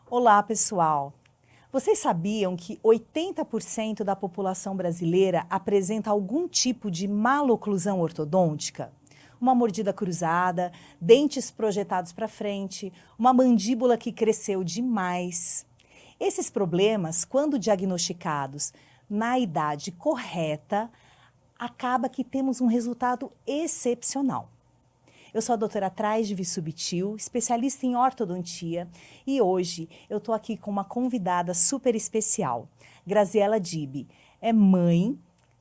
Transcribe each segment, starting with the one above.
Olá, pessoal! Vocês sabiam que 80% da população brasileira apresenta algum tipo de maloclusão ortodôntica? Uma mordida cruzada, dentes projetados para frente, uma mandíbula que cresceu demais. Esses problemas, quando diagnosticados na idade correta, acaba que temos um resultado excepcional. Eu sou a doutora Traide Subtil, especialista em ortodontia, e hoje eu estou aqui com uma convidada super especial, Graziela Dibi. É mãe,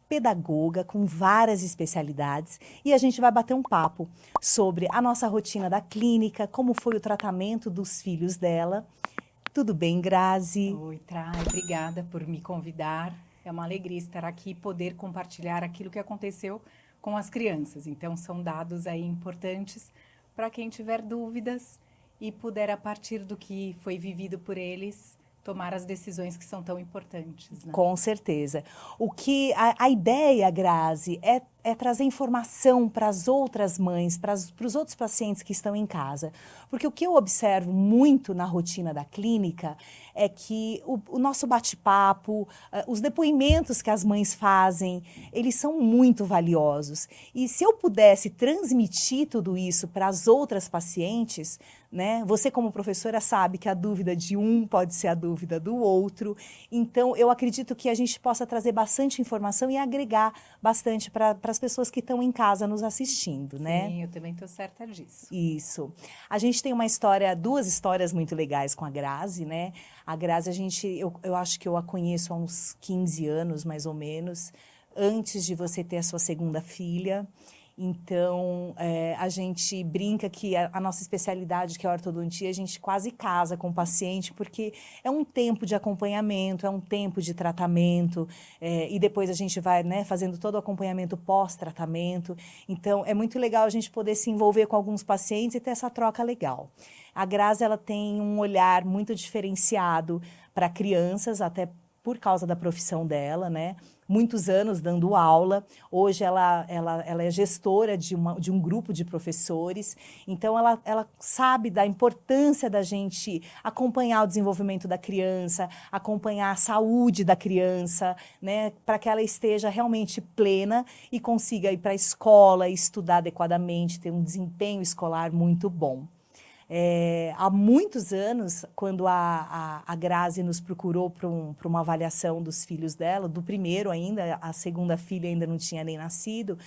pedagoga com várias especialidades, e a gente vai bater um papo sobre a nossa rotina da clínica, como foi o tratamento dos filhos dela. Tudo bem, Grazi? Oi, Trai, obrigada por me convidar. É uma alegria estar aqui e poder compartilhar aquilo que aconteceu com as crianças. Então, são dados aí importantes para quem tiver dúvidas e puder, a partir do que foi vivido por eles, tomar as decisões que são tão importantes, né? Com certeza. A ideia, Grazi, é trazer informação para as outras mães, para os outros pacientes que estão em casa. Porque o que eu observo muito na rotina da clínica é que o nosso bate-papo, os depoimentos que as mães fazem, eles são muito valiosos. E se eu pudesse transmitir tudo isso para as outras pacientes, né? Você, como professora, sabe que a dúvida de um pode ser a dúvida do outro. Então, eu acredito que a gente possa trazer bastante informação e agregar bastante para as pessoas que estão em casa nos assistindo, né? Sim, eu também estou certa disso. Isso. A gente tem uma história, duas histórias muito legais com a Grazi, né? A Grazi, eu acho que eu a conheço há uns 15 anos, mais ou menos, antes de você ter a sua segunda filha. Então, a gente brinca que a nossa especialidade, que é a ortodontia, a gente quase casa com o paciente, porque é um tempo de acompanhamento, é um tempo de tratamento, e depois a gente vai, né, fazendo todo o acompanhamento pós-tratamento. Então, é muito legal a gente poder se envolver com alguns pacientes e ter essa troca legal. A Grazi, ela tem um olhar muito diferenciado para crianças, até por causa da profissão dela, né? Muitos anos dando aula. Hoje ela é gestora de um grupo de professores. Então, ela sabe da importância da gente acompanhar o desenvolvimento da criança, acompanhar a saúde da criança, né? Para que ela esteja realmente plena e consiga ir para a escola, estudar adequadamente, ter um desempenho escolar muito bom. Há muitos anos, quando a Grazi nos procurou para uma avaliação dos filhos dela, do primeiro ainda, a segunda filha ainda não tinha nem nascido,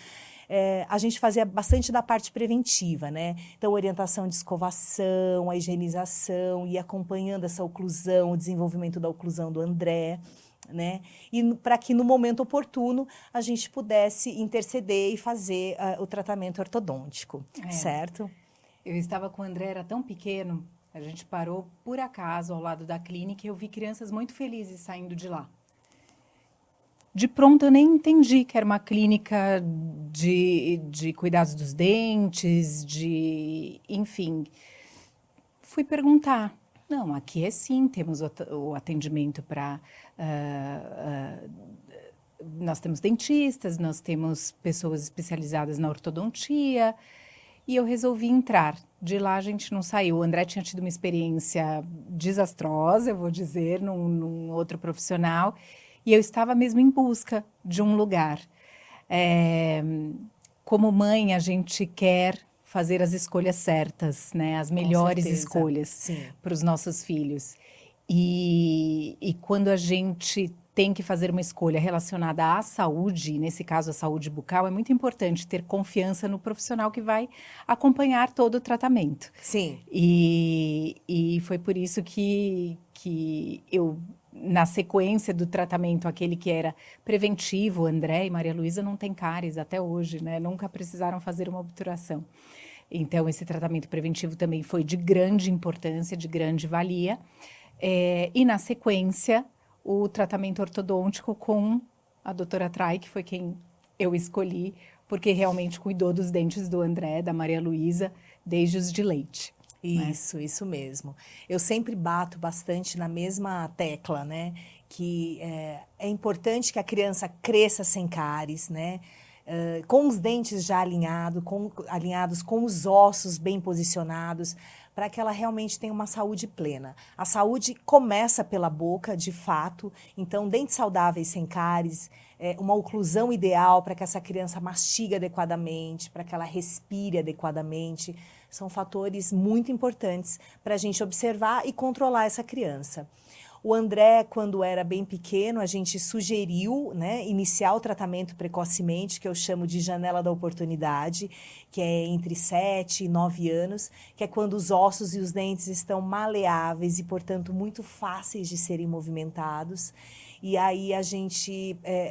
a gente fazia bastante da parte preventiva, né? Então, orientação de escovação, a higienização, e acompanhando essa oclusão, o desenvolvimento da oclusão do André, né? E para que no momento oportuno a gente pudesse interceder e fazer o tratamento ortodôntico, certo? Eu estava com o André, era tão pequeno, a gente parou por acaso ao lado da clínica e eu vi crianças muito felizes saindo de lá. De pronto eu nem entendi que era uma clínica de cuidados dos dentes, enfim. Fui perguntar. Não, aqui é sim, temos o atendimento para... nós temos dentistas, nós temos pessoas especializadas na ortodontia, e eu resolvi entrar. De lá a gente não saiu. O André tinha tido uma experiência desastrosa, eu vou dizer, num outro profissional, e eu estava mesmo em busca de um lugar. Como mãe, a gente quer fazer as escolhas certas, né? As melhores escolhas para os nossos filhos. E quando a gente tem que fazer uma escolha relacionada à saúde, nesse caso a saúde bucal, é muito importante ter confiança no profissional que vai acompanhar todo o tratamento. Sim. E foi por isso que eu, na sequência do tratamento, aquele que era preventivo, André e Maria Luísa não têm cáries até hoje, né? Nunca precisaram fazer uma obturação. Então, esse tratamento preventivo também foi de grande importância, de grande valia. E na sequência, o tratamento ortodôntico com a doutora Trai, que foi quem eu escolhi, porque realmente cuidou dos dentes do André, da Maria Luísa, desde os de leite. Isso mesmo. Eu sempre bato bastante na mesma tecla, né? Que é importante que a criança cresça sem cáries, né? Com os dentes já alinhados, com os ossos bem posicionados, para que ela realmente tenha uma saúde plena. A saúde começa pela boca, de fato, então dentes saudáveis sem cáries, uma oclusão ideal para que essa criança mastigue adequadamente, para que ela respire adequadamente, são fatores muito importantes para a gente observar e controlar essa criança. O André, quando era bem pequeno, a gente sugeriu, né, iniciar o tratamento precocemente, que eu chamo de janela da oportunidade, que é entre 7 e 9 anos, que é quando os ossos e os dentes estão maleáveis e, portanto, muito fáceis de serem movimentados. E aí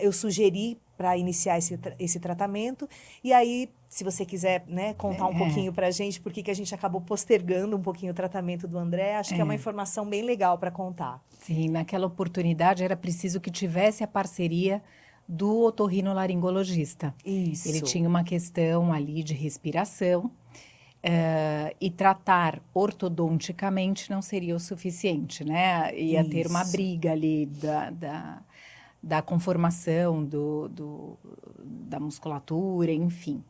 eu sugeri para iniciar esse tratamento, e aí, se você quiser, né, contar um pouquinho para a gente por que a gente acabou postergando um pouquinho o tratamento do André, acho que é uma informação bem legal para contar. Sim, naquela oportunidade era preciso que tivesse a parceria do otorrinolaringologista. Isso. Ele tinha uma questão ali de respiração, e tratar ortodonticamente não seria o suficiente, né? Ia ter uma briga ali da conformação da musculatura, enfim.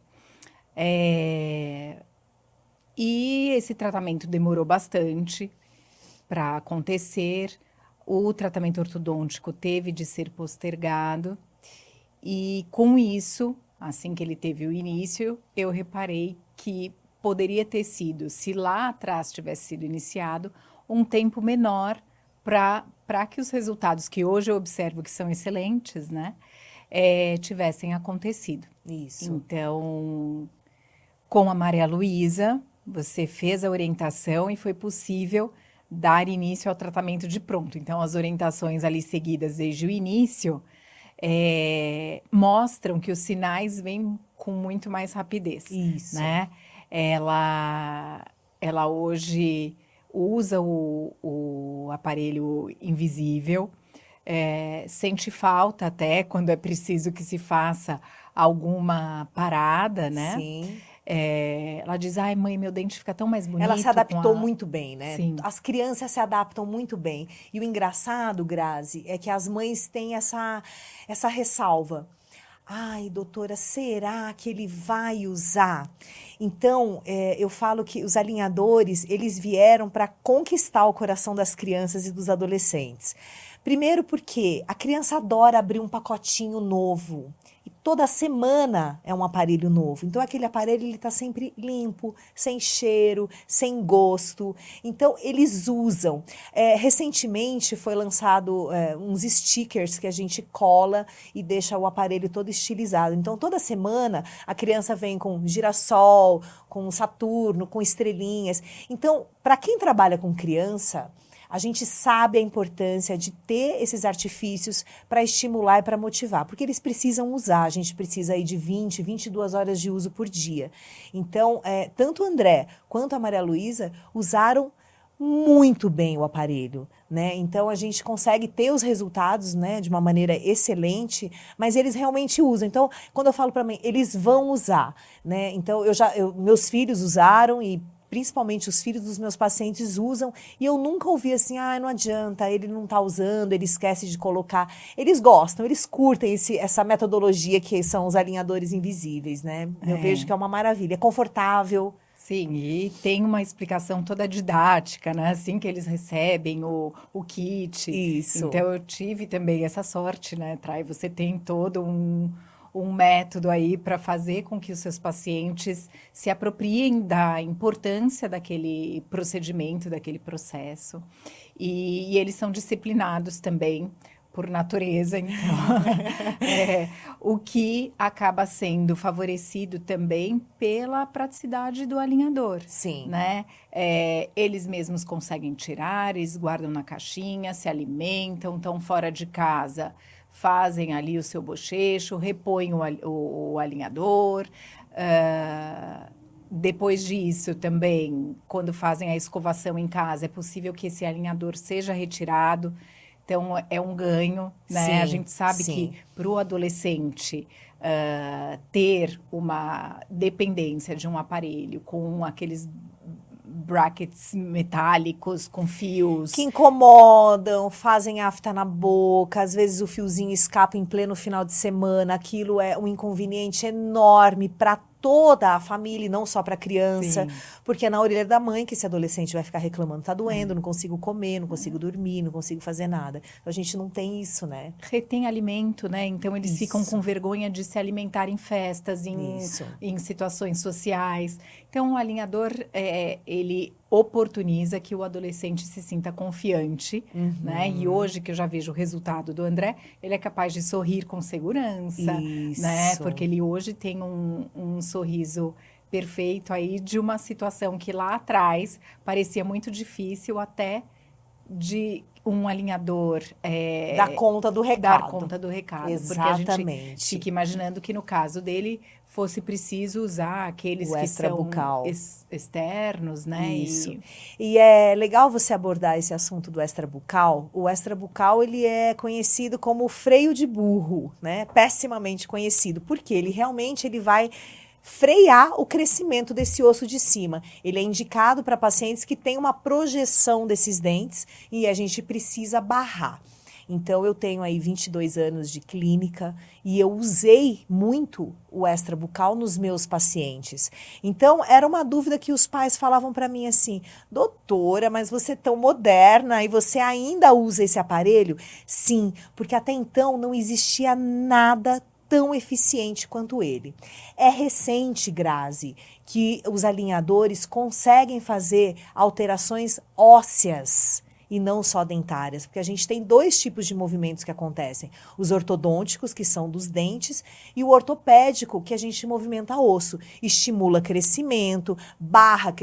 E esse tratamento demorou bastante para acontecer. O tratamento ortodôntico teve de ser postergado. E com isso, assim que ele teve o início, eu reparei que poderia ter sido, se lá atrás tivesse sido iniciado, um tempo menor para que os resultados que hoje eu observo que são excelentes, né, tivessem acontecido. Isso. Então, com a Maria Luísa, você fez a orientação e foi possível dar início ao tratamento de pronto. Então, as orientações ali seguidas desde o início mostram que os sinais vêm com muito mais rapidez. Isso. Né? Ela hoje usa o aparelho invisível, sente falta até quando é preciso que se faça alguma parada, né? Sim. Ela diz, ai mãe, meu dente fica tão mais bonito. Ela se adaptou muito bem, né? Sim. As crianças se adaptam muito bem. E o engraçado, Grazi, é que as mães têm essa ressalva. Ai, doutora, será que ele vai usar? Então, eu falo que os alinhadores, eles vieram para conquistar o coração das crianças e dos adolescentes. Primeiro porque a criança adora abrir um pacotinho novo. E toda semana é um aparelho novo. Então, aquele aparelho ele está sempre limpo, sem cheiro, sem gosto. Então, eles usam. Recentemente foi lançado uns stickers que a gente cola e deixa o aparelho todo estilizado. Então, toda semana a criança vem com girassol, com Saturno, com estrelinhas. Então, para quem trabalha com criança, a gente sabe a importância de ter esses artifícios para estimular e para motivar, porque eles precisam usar, a gente precisa aí de 20, 22 horas de uso por dia. Então, tanto o André quanto a Maria Luísa usaram muito bem o aparelho, né? Então, a gente consegue ter os resultados, né, de uma maneira excelente, mas eles realmente usam. Então, quando eu falo para mim, eles vão usar, né? Então, meus filhos usaram e principalmente os filhos dos meus pacientes usam, e eu nunca ouvi assim, não adianta, ele não está usando, ele esquece de colocar. Eles gostam, eles curtem essa metodologia que são os alinhadores invisíveis, né? Eu vejo que é uma maravilha, é confortável. Sim, e tem uma explicação toda didática, né? Assim que eles recebem o kit. Isso. Então, eu tive também essa sorte, né, Trai? Você tem todo um método aí para fazer com que os seus pacientes se apropriem da importância daquele procedimento, daquele processo. E eles são disciplinados também, por natureza, então, o que acaba sendo favorecido também pela praticidade do alinhador. Sim. Né? Eles mesmos conseguem tirar, eles guardam na caixinha, se alimentam, estão fora de casa, fazem ali o seu bochecho, repõem o alinhador. Depois disso, também, quando fazem a escovação em casa, é possível que esse alinhador seja retirado. Então, é um ganho, né? Sim, a gente sabe que para o adolescente ter uma dependência de um aparelho com aqueles brackets metálicos com fios que incomodam, fazem afta na boca, às vezes o fiozinho escapa em pleno final de semana, aquilo é um inconveniente enorme para toda a família e não só para a criança, Sim. porque é na orelha da mãe que esse adolescente vai ficar reclamando, tá doendo, não consigo comer, não consigo dormir, não consigo fazer nada. Então a gente não tem isso, né? Retém alimento, né? Então eles ficam Isso. com vergonha de se alimentar em festas, Isso. em situações sociais. Então o alinhador, ele oportuniza que o adolescente se sinta confiante, né? E hoje que eu já vejo o resultado do André, ele é capaz de sorrir com segurança, né? Isso. Porque ele hoje tem um sorriso perfeito aí de uma situação que lá atrás parecia muito difícil até de um alinhador Dá conta do dar recado. conta do recado. Exatamente. Porque a gente fica imaginando que no caso dele fosse preciso usar aqueles O que extrabucal. são externos, né? Isso. E é legal você abordar esse assunto do extrabucal. O extrabucal, ele é conhecido como freio de burro, né? Pessimamente conhecido, porque ele vai frear o crescimento desse osso de cima. Ele é indicado para pacientes que têm uma projeção desses dentes e a gente precisa barrar. Então, eu tenho aí 22 anos de clínica e eu usei muito o extrabucal nos meus pacientes. Então, era uma dúvida que os pais falavam para mim assim, doutora, mas você é tão moderna e você ainda usa esse aparelho? Sim, porque até então não existia nada tão eficiente quanto ele. É recente, Grazi, que os alinhadores conseguem fazer alterações ósseas e não só dentárias, porque a gente tem dois tipos de movimentos que acontecem. Os ortodônticos, que são dos dentes, e o ortopédico, que a gente movimenta osso. Estimula crescimento, barra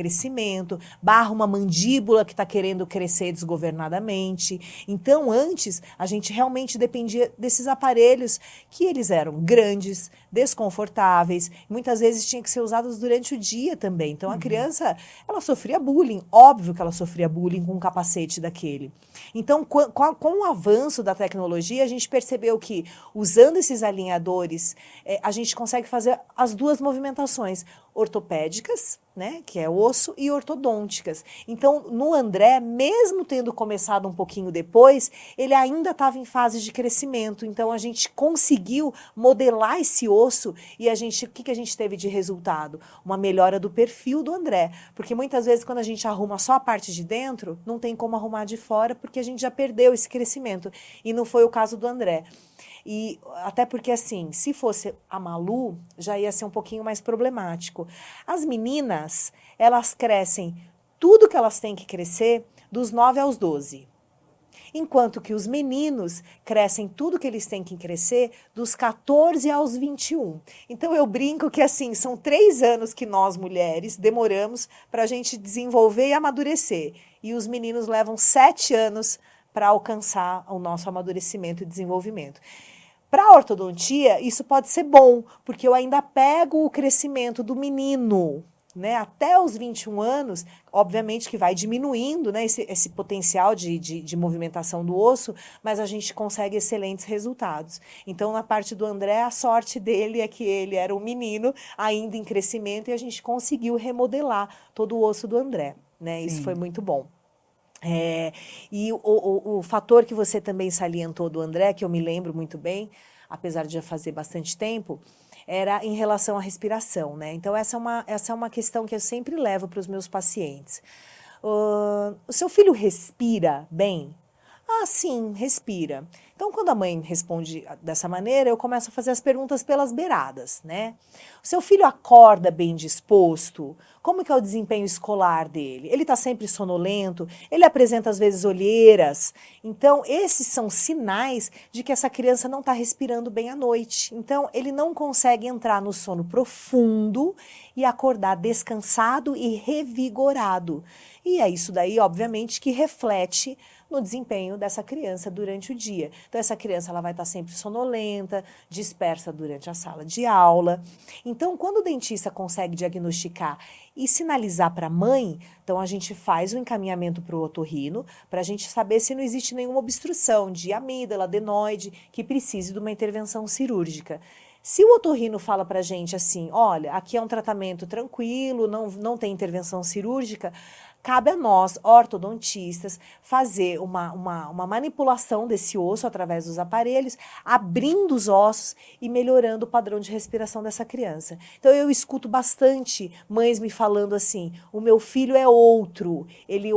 uma mandíbula que está querendo crescer desgovernadamente. Então, antes, a gente realmente dependia desses aparelhos que eles eram grandes, desconfortáveis, muitas vezes tinha que ser usados durante o dia também. Então, a criança, ela sofria bullying, óbvio que ela sofria bullying com um capacete daquele. Então, com o avanço da tecnologia, a gente percebeu que, usando esses alinhadores, a gente consegue fazer as duas movimentações, ortopédicas, né, que é osso, e ortodônticas. Então, no André, mesmo tendo começado um pouquinho depois, ele ainda estava em fase de crescimento. Então, a gente conseguiu modelar esse osso e o que a gente teve de resultado? Uma melhora do perfil do André. Porque muitas vezes, quando a gente arruma só a parte de dentro, não tem como arrumar de fora, porque a gente já perdeu esse crescimento. E não foi o caso do André. E até porque, assim, se fosse a Malu, já ia ser um pouquinho mais problemático. As meninas, elas crescem tudo que elas têm que crescer dos 9 aos 12. Enquanto que os meninos crescem tudo que eles têm que crescer dos 14 aos 21. Então, eu brinco que, assim, são 3 anos que nós, mulheres, demoramos para a gente desenvolver e amadurecer. E os meninos levam 7 anos para alcançar o nosso amadurecimento e desenvolvimento. Para a ortodontia, isso pode ser bom, porque eu ainda pego o crescimento do menino, né, até os 21 anos, obviamente que vai diminuindo, né, esse potencial de movimentação do osso, mas a gente consegue excelentes resultados. Então, na parte do André, a sorte dele é que ele era um menino ainda em crescimento e a gente conseguiu remodelar todo o osso do André, né, Sim. Isso foi muito bom. E o fator que você também salientou do André, que eu me lembro muito bem, apesar de já fazer bastante tempo, era em relação à respiração, né? Então, essa é uma questão que eu sempre levo para os meus pacientes. O seu filho respira bem? Ah, sim, respira. Então, quando a mãe responde dessa maneira, eu começo a fazer as perguntas pelas beiradas, né? O seu filho acorda bem disposto? Como que é o desempenho escolar dele? Ele está sempre sonolento? Ele apresenta, às vezes, olheiras? Então, esses são sinais de que essa criança não está respirando bem à noite. Então, ele não consegue entrar no sono profundo e acordar descansado e revigorado. E é isso daí, obviamente, que reflete no desempenho dessa criança durante o dia. Então, essa criança ela vai estar sempre sonolenta, dispersa durante a sala de aula. Então, quando o dentista consegue diagnosticar e sinalizar para a mãe, então a gente faz o encaminhamento para o otorrino, para a gente saber se não existe nenhuma obstrução de amígdala, adenoide, que precise de uma intervenção cirúrgica. Se o otorrino fala para a gente assim, olha, aqui é um tratamento tranquilo, não tem intervenção cirúrgica, cabe a nós, ortodontistas, fazer uma manipulação desse osso através dos aparelhos, abrindo os ossos e melhorando o padrão de respiração dessa criança. Então eu escuto bastante mães me falando assim, o meu filho é outro, ele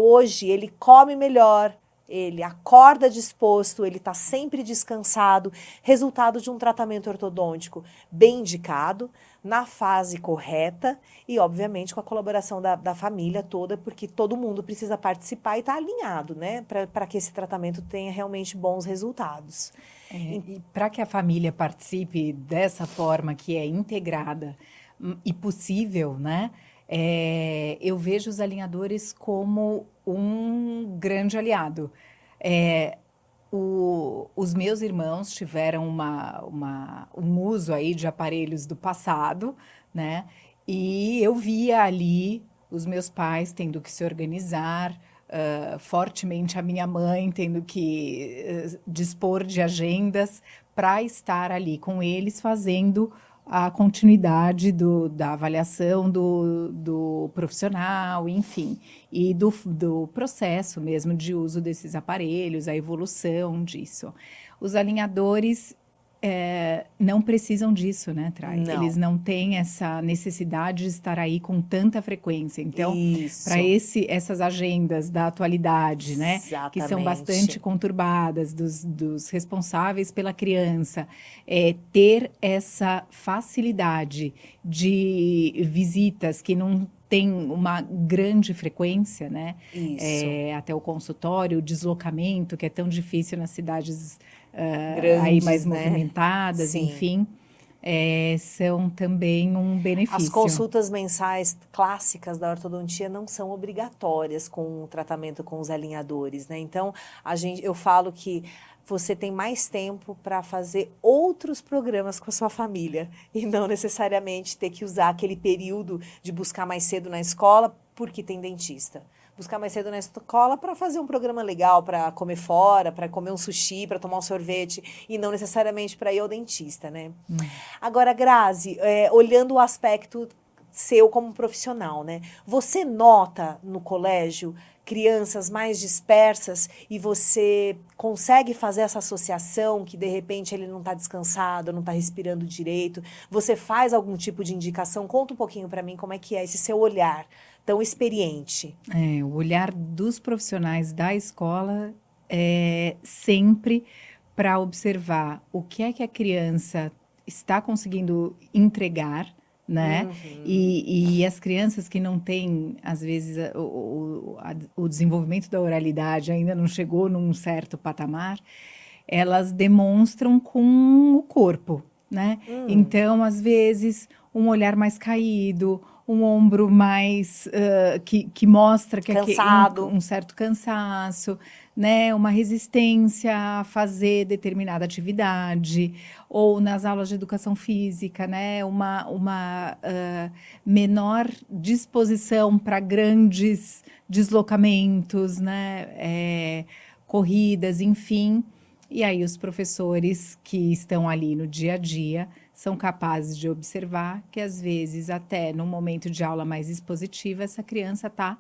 come melhor, ele acorda disposto, ele está sempre descansado, resultado de um tratamento ortodôntico bem indicado, na fase correta e, obviamente, com a colaboração da família toda, porque todo mundo precisa participar e estar alinhado, né, para que esse tratamento tenha realmente bons resultados. E para que a família participe dessa forma que é integrada e possível, né? Eu vejo os alinhadores como um grande aliado. Os meus irmãos tiveram um uso aí de aparelhos do passado, né? E eu via ali os meus pais tendo que se organizar, fortemente a minha mãe tendo que dispor de agendas para estar ali com eles fazendo a continuidade da avaliação do profissional, enfim, e do processo mesmo de uso desses aparelhos, a evolução disso. Os alinhadores não precisam disso, né, Trai? Não. Eles não têm essa necessidade de estar aí com tanta frequência. Então, Isso. para essas agendas da atualidade, né, que são Exatamente. bastante conturbadas dos responsáveis pela criança, ter essa facilidade de visitas que não tem uma grande frequência, né? Isso. Até o consultório, o deslocamento, que é tão difícil nas cidades Grandes, aí mais né? movimentadas, Sim. enfim, são também um benefício. As consultas mensais clássicas da ortodontia não são obrigatórias com o tratamento com os alinhadores, né? Então, eu falo que você tem mais tempo para fazer outros programas com a sua família e não necessariamente ter que usar aquele período de buscar mais cedo na escola porque tem dentista. Buscar mais cedo na escola para fazer um programa legal, para comer fora, para comer um sushi, para tomar um sorvete, e não necessariamente para ir ao dentista, né? Agora, Grazi, olhando o aspecto seu como profissional, né? Você nota no colégio crianças mais dispersas e você consegue fazer essa associação que, de repente, ele não está descansado, não está respirando direito? Você faz algum tipo de indicação? Conta um pouquinho para mim como é que é esse seu olhar tão experiente. O olhar dos profissionais da escola é sempre para observar o que é que a criança está conseguindo entregar, né? E as crianças que não têm, às vezes, o desenvolvimento da oralidade ainda não chegou num certo patamar, elas demonstram com o corpo, né? Então, às vezes, um olhar mais caído, um ombro mais que mostra que Cansado. um certo cansaço, né? Uma resistência a fazer determinada atividade, ou nas aulas de educação física, né? Uma menor disposição para grandes deslocamentos, né? Corridas, enfim. E aí os professores que estão ali no dia a dia são capazes de observar que, às vezes, até no momento de aula mais expositiva, essa criança está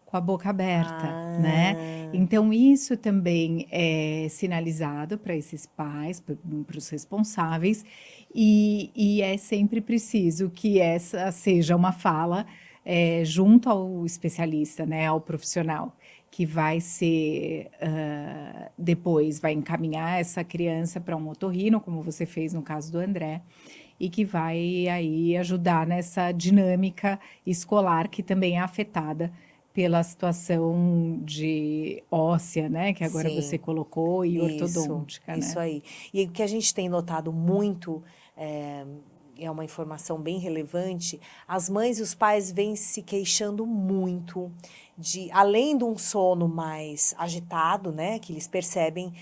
com a boca aberta, né? Então, isso também é sinalizado para esses pais, para os responsáveis, e é sempre preciso que essa seja uma fala junto ao especialista, né, ao profissional, que vai ser, depois vai encaminhar essa criança para um otorrino, como você fez no caso do André, e que vai aí ajudar nessa dinâmica escolar que também é afetada pela situação de óssea, né, que agora Sim. você colocou, e ortodôntica, isso né? aí. E o que a gente tem notado muito, é uma informação bem relevante, as mães e os pais vêm se queixando muito de, além de um sono mais agitado, né, que eles percebem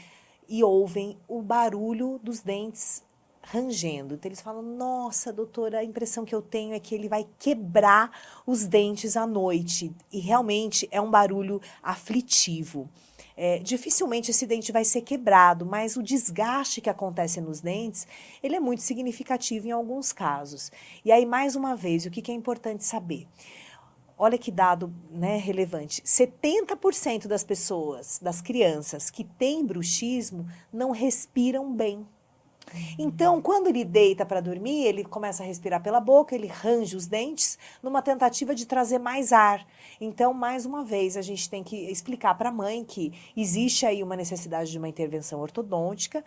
e ouvem o barulho dos dentes rangendo. Então eles falam, nossa, doutora, a impressão que eu tenho é que ele vai quebrar os dentes à noite. E realmente é um barulho aflitivo. Dificilmente esse dente vai ser quebrado, mas o desgaste que acontece nos dentes, ele é muito significativo em alguns casos. E aí, mais uma vez, o que é importante saber? olha que dado, né, relevante, 70% das pessoas, das crianças que têm bruxismo, não respiram bem. Então, quando ele deita para dormir, ele começa a respirar pela boca, ele range os dentes, numa tentativa de trazer mais ar. Então, mais uma vez, a gente tem que explicar para a mãe que existe aí uma necessidade de uma intervenção ortodôntica,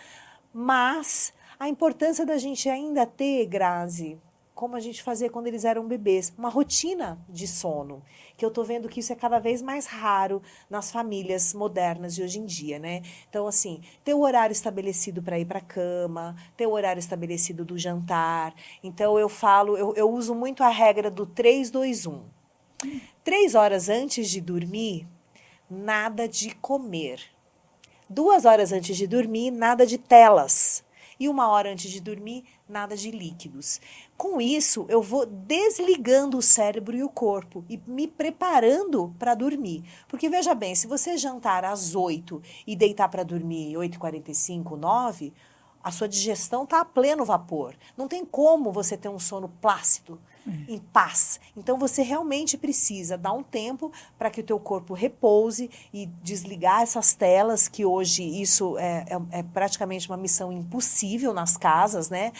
mas a importância da gente ainda ter, Grazi, como a gente fazia quando eles eram bebês, uma rotina de sono, que eu estou vendo que isso é cada vez mais raro nas famílias modernas de hoje em dia, né? Então, assim, ter o horário estabelecido para ir para a cama, ter o horário estabelecido do jantar. Então, eu uso muito a regra do 3-2-1. 3 horas antes de dormir, nada de comer. 2 horas antes de dormir, nada de telas. E 1 hora antes de dormir, nada de líquidos. Com isso, eu vou desligando o cérebro e o corpo e me preparando para dormir. Porque veja bem, se você jantar às 8 e deitar para dormir 8h45, 9, a sua digestão está a pleno vapor. Não tem como você ter um sono plácido, em paz. Então, você realmente precisa dar um tempo para que o teu corpo repouse e desligar essas telas, que hoje isso é praticamente uma missão impossível nas casas, né?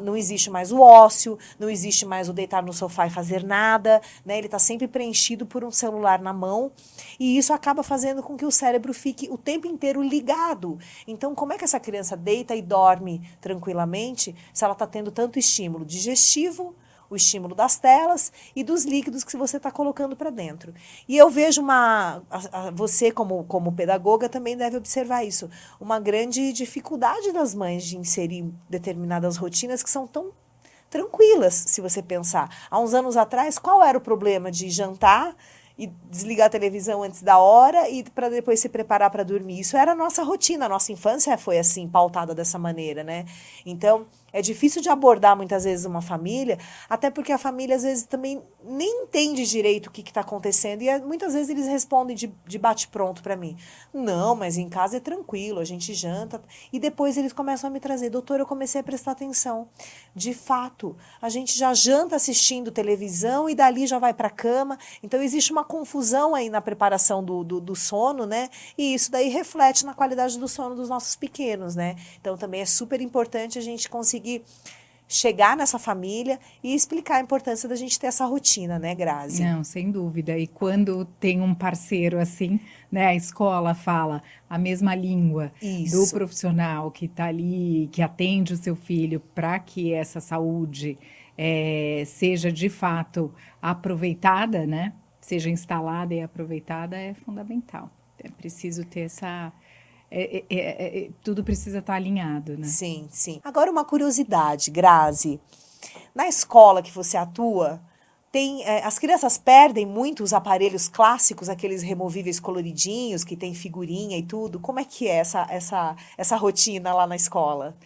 Não existe mais o ócio, não existe mais o deitar no sofá e fazer nada, né? Ele está sempre preenchido por um celular na mão e isso acaba fazendo com que o cérebro fique o tempo inteiro ligado. Então, como é que essa criança deita e dorme tranquilamente se ela está tendo tanto estímulo digestivo, o estímulo das telas e dos líquidos que você está colocando para dentro. E eu vejo você como pedagoga também deve observar isso, uma grande dificuldade das mães de inserir determinadas rotinas que são tão tranquilas, se você pensar. Há uns anos atrás, qual era o problema de jantar e desligar a televisão antes da hora e para depois se preparar para dormir? Isso era a nossa rotina, a nossa infância foi assim, pautada dessa maneira, né? Então, é difícil de abordar muitas vezes uma família, até porque a família às vezes também nem entende direito o que está acontecendo e muitas vezes eles respondem de bate-pronto para mim. Não, mas em casa é tranquilo, a gente janta. E depois eles começam a me trazer, doutor, eu comecei a prestar atenção. De fato, a gente já janta assistindo televisão e dali já vai para a cama. Então existe uma confusão aí na preparação do sono, né? E isso daí reflete na qualidade do sono dos nossos pequenos, né? Então também é super importante a gente conseguir chegar nessa família e explicar a importância da gente ter essa rotina, né, Grazi? Não, sem dúvida. E quando tem um parceiro assim, né, a escola fala a mesma língua do Isso. profissional que está ali, que atende o seu filho para que essa saúde seja de fato aproveitada, né? Seja instalada e aproveitada, é fundamental. É preciso ter essa... tudo precisa estar alinhado, né? Sim, sim. Agora uma curiosidade, Grazi. Na escola que você atua, as crianças perdem muito os aparelhos clássicos, aqueles removíveis coloridinhos, que tem figurinha e tudo. Como é que é essa rotina lá na escola?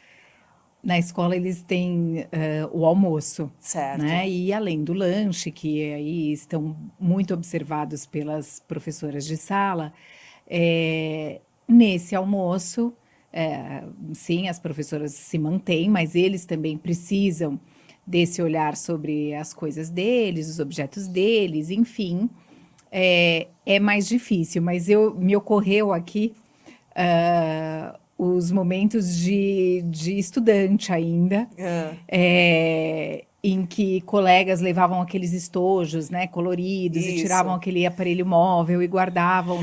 Na escola eles têm o almoço, Certo. né? E além do lanche, que aí estão muito observados pelas professoras de sala, nesse almoço, sim, as professoras se mantêm, mas eles também precisam desse olhar sobre as coisas deles, os objetos deles, enfim, é mais difícil. Mas me ocorreu aqui os momentos de estudante ainda, em que colegas levavam aqueles estojos, né, coloridos, Isso. e tiravam aquele aparelho móvel e guardavam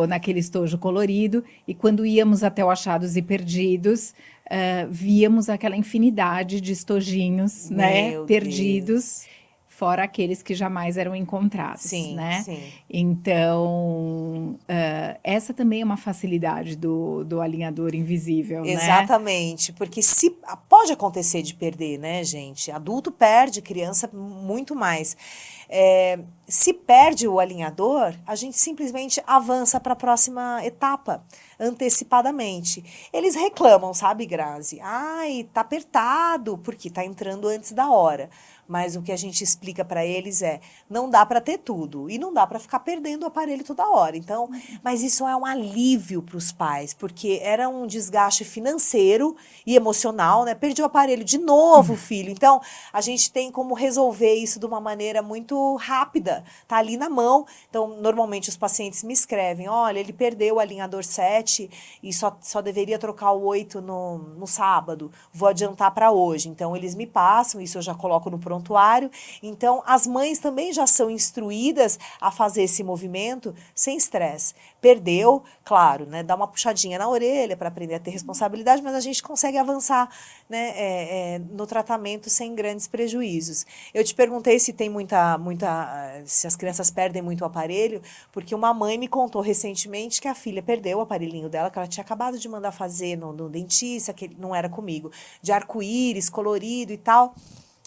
naquele estojo colorido. E quando íamos até o Achados e Perdidos, víamos aquela infinidade de estojinhos, né, perdidos. Deus. Fora aqueles que jamais eram encontrados, Sim, né? sim. Então, essa também é uma facilidade do alinhador invisível, né? Exatamente, porque pode acontecer de perder, né, gente? Adulto perde, criança muito mais. Se perde o alinhador, a gente simplesmente avança para a próxima etapa, antecipadamente. Eles reclamam, sabe, Grazi? Ai, tá apertado, porque tá entrando antes da hora. mas o que a gente explica para eles é, não dá para ter tudo e não dá para ficar perdendo o aparelho toda hora. Então, mas isso é um alívio para os pais, porque era um desgaste financeiro e emocional, né? Perdi o aparelho de novo, filho. Então, a gente tem como resolver isso de uma maneira muito rápida, tá ali na mão. Então, normalmente os pacientes me escrevem, olha, ele perdeu o alinhador 7 e só deveria trocar o 8 no sábado, vou adiantar para hoje. Então, eles me passam, isso eu já coloco no prontuário. Então, as mães também já são instruídas a fazer esse movimento sem estresse. Perdeu, claro, né? Dá uma puxadinha na orelha para aprender a ter responsabilidade, mas a gente consegue avançar, né, no tratamento sem grandes prejuízos. Eu te perguntei se tem se as crianças perdem muito o aparelho, porque uma mãe me contou recentemente que a filha perdeu o aparelhinho dela, que ela tinha acabado de mandar fazer no dentista, que não era comigo, de arco-íris, colorido e tal.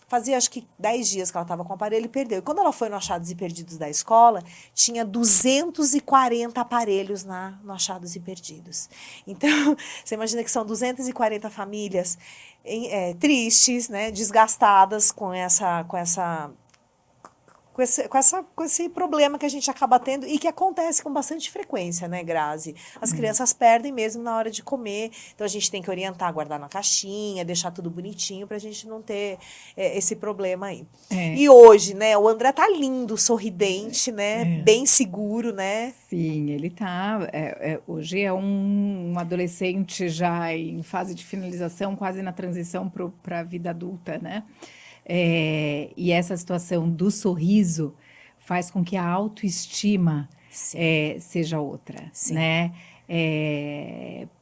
Fazia acho que 10 dias que ela estava com o aparelho e perdeu. E quando ela foi no Achados e Perdidos da escola, tinha 240 aparelhos no Achados e Perdidos. Então, você imagina que são 240 famílias tristes, né, desgastadas com esse problema que a gente acaba tendo e que acontece com bastante frequência, né, Grazi? As crianças perdem mesmo na hora de comer, então a gente tem que orientar, guardar na caixinha, deixar tudo bonitinho pra gente não ter esse problema aí. E hoje, né, o André tá lindo, sorridente, né, bem seguro, né? Sim, ele tá. Hoje é um adolescente já em fase de finalização, quase na transição para a vida adulta, né? E essa situação do sorriso faz com que a autoestima seja outra, Sim. né?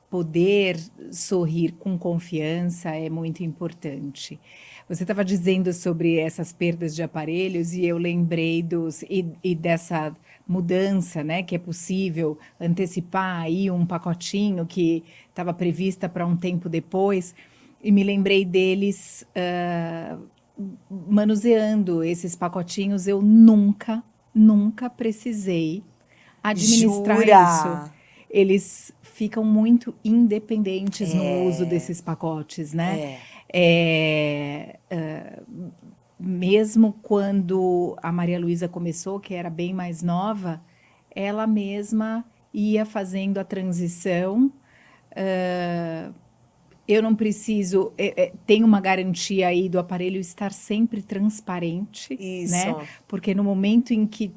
Poder sorrir com confiança é muito importante. Você estava dizendo sobre essas perdas de aparelhos e eu lembrei e dessa mudança, né? Que é possível antecipar aí um pacotinho que estava prevista para um tempo depois. E me lembrei deles manuseando esses pacotinhos. Eu nunca precisei administrar Jura? isso. Eles ficam muito independentes no uso desses pacotes, né? Mesmo quando a Maria Luísa começou, que era bem mais nova, ela mesma ia fazendo a transição. Eu não preciso, tem uma garantia aí do aparelho estar sempre transparente, Isso. né? Porque no momento em que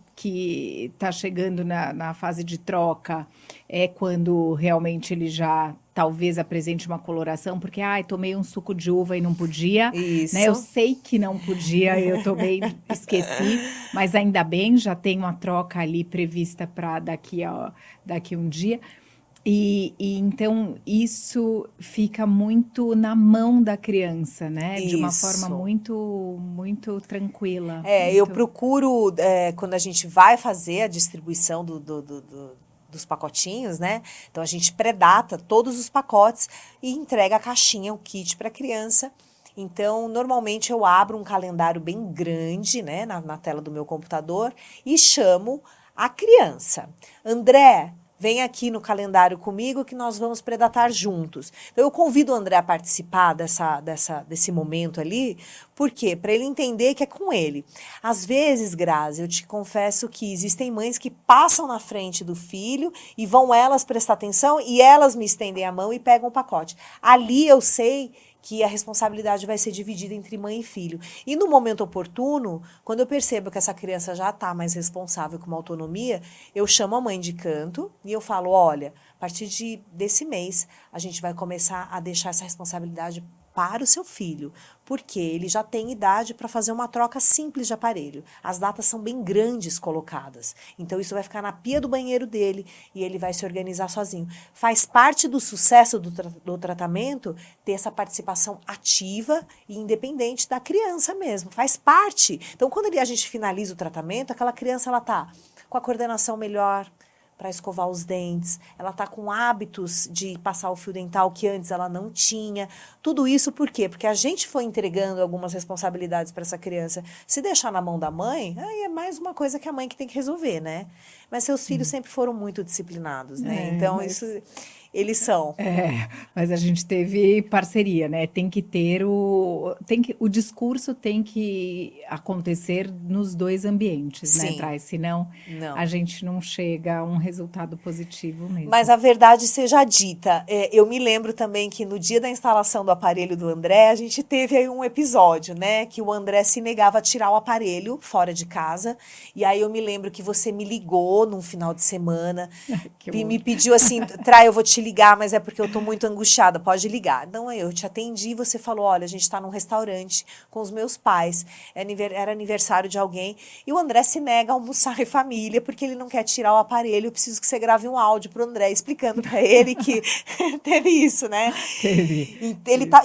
está chegando na fase de troca, é quando realmente ele já talvez apresente uma coloração, porque, tomei um suco de uva e não podia, Isso. né? Eu sei que não podia, eu tomei, esqueci, mas ainda bem, já tem uma troca ali prevista para daqui um dia. E então isso fica muito na mão da criança, né? De uma forma muito, muito tranquila. Eu procuro, quando a gente vai fazer a distribuição dos pacotinhos, né? Então a gente predata todos os pacotes e entrega a caixinha, o kit para a criança. Então, normalmente eu abro um calendário bem grande, né, na tela do meu computador e chamo a criança. André, vem aqui no calendário comigo que nós vamos predatar juntos. Então, eu convido o André a participar desse momento ali. Por quê? Para ele entender que é com ele. Às vezes, Grazi, eu te confesso que existem mães que passam na frente do filho e vão elas prestar atenção e elas me estendem a mão e pegam o pacote. Ali eu sei que a responsabilidade vai ser dividida entre mãe e filho. E no momento oportuno, quando eu percebo que essa criança já está mais responsável com uma autonomia, eu chamo a mãe de canto e eu falo, olha, a partir desse mês, a gente vai começar a deixar essa responsabilidade para o seu filho, porque ele já tem idade para fazer uma troca simples de aparelho. As datas são bem grandes colocadas, então isso vai ficar na pia do banheiro dele e ele vai se organizar sozinho. Faz parte do sucesso do tratamento ter essa participação ativa e independente da criança mesmo, faz parte. Então, quando a gente finaliza o tratamento, aquela criança ela tá com a coordenação melhor para escovar os dentes, ela está com hábitos de passar o fio dental que antes ela não tinha. Tudo isso por quê? Porque a gente foi entregando algumas responsabilidades para essa criança. Se deixar na mão da mãe, aí é mais uma coisa que a mãe que tem que resolver, né? Mas seus filhos sempre foram muito disciplinados, né? Então, isso eles são. Mas a gente teve parceria, né? Tem que ter o discurso tem que acontecer nos dois ambientes, né, Sim. Trais? Senão Não. a gente não chega a um resultado positivo mesmo. Mas a verdade seja dita, eu me lembro também que no dia da instalação do aparelho do André, a gente teve aí um episódio, né? Que o André se negava a tirar o aparelho fora de casa. E aí eu me lembro que você me ligou num final de semana, Que me horror. pediu assim, Trai, eu vou te ligar, mas é porque eu tô muito angustiada, pode ligar. Não, eu te atendi, você falou, olha, a gente tá num restaurante com os meus pais, era aniversário de alguém, e o André se nega a almoçar em família, porque ele não quer tirar o aparelho, eu preciso que você grave um áudio pro André, explicando pra ele que teve isso, né? Teve.